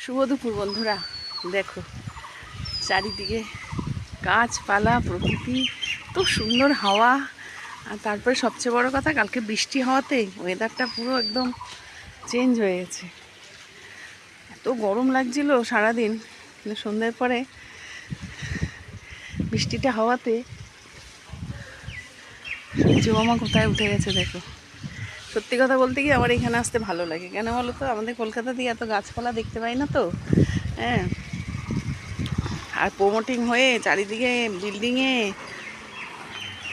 শুভ দুপুর বন্ধুরা। দেখো চারিদিকে গাছপালা, প্রকৃতি, তো সুন্দর হাওয়া। আর তারপরে সবচেয়ে বড় কথা, কালকে বৃষ্টি হওয়াতে ওয়েদারটা পুরো একদম চেঞ্জ হয়ে গেছে। এত গরম লাগছিল সারাদিন, কিন্তু সন্ধ্যের পরে বৃষ্টিটা হওয়াতে সূর্য মামা কোথায় উঠে গেছে দেখো। সত্যি কথা বলতে কি আমার এখানে আসতে ভালো লাগে, কেন বলো তো, আমাদের কলকাতা দিয়ে এত গাছপালা দেখতে পাই না তো। হ্যাঁ, আর প্রমোটিং হয়ে চারিদিকে বিল্ডিংয়ে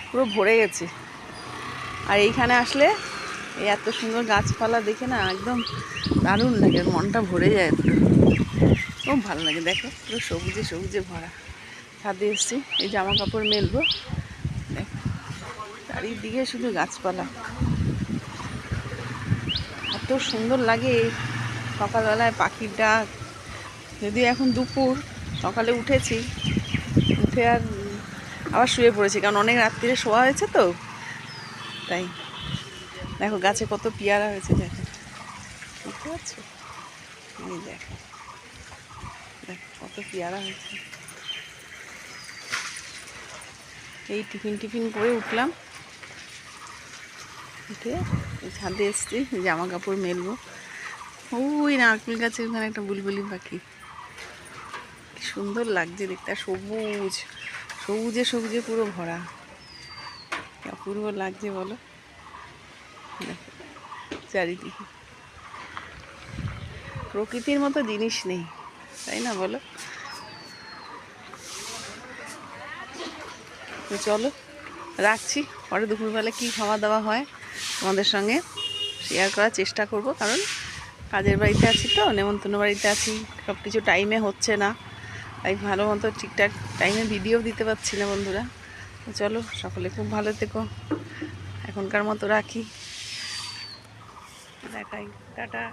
পুরো ভরে গেছে। আর এইখানে আসলে এই এত সুন্দর গাছপালা দেখে না একদম দারুণ লাগে, মনটা ভরে যায় পুরো, খুব ভালো লাগে। দেখো পুরো সবুজে সবুজে ভরা। ছাদে এসছি, এই জামা কাপড় মেলবো। দেখো চারিদিকে শুধু গাছপালা, এত সুন্দর লাগে। সকালবেলায় পাখির ডাক, যদিও এখন দুপুর, সকালে উঠেছি, উঠে আর আবার শুয়ে পড়েছি, কারণ অনেক রাত্রিরে শোয়া হয়েছে তো তাই। দেখো গাছে কত পেয়ারা হয়েছে, দেখো বুঝতে পারছো? এই দেখো দেখো কত পেয়ারা হয়েছে। এই টিফিন করে উঠলাম, উঠে ছাদে এসছি, জামা কাপড় মেলবো। ওই নারকেল গাছে ওখানে একটা বুলবুলি পাখি, কি সুন্দর লাগছে দেখতে। সবুজ সবুজে সবুজে পুরো ভরা, কি অপূর্ব লাগছে বলো। দেখো চারিদিকে প্রকৃতির মতো জিনিস নেই, তাই না বলো? তো চলো রাখছি, পরে দুপুরবেলা কী খাওয়া দাওয়া হয় তোমাদের সঙ্গে শেয়ার করার চেষ্টা করব, কারণ কাজের বাড়িতে আছি তো, নেমন্তন্ন বাড়িতে আছি, সব কিছু টাইমে হচ্ছে না, তাই ভালো মতো ঠিকঠাক টাইমে ভিডিও দিতে পারছি না বন্ধুরা। তো চলো সকলে খুব ভালো থেকো, এখনকার মতো রাখি, দেখাই, টাটা।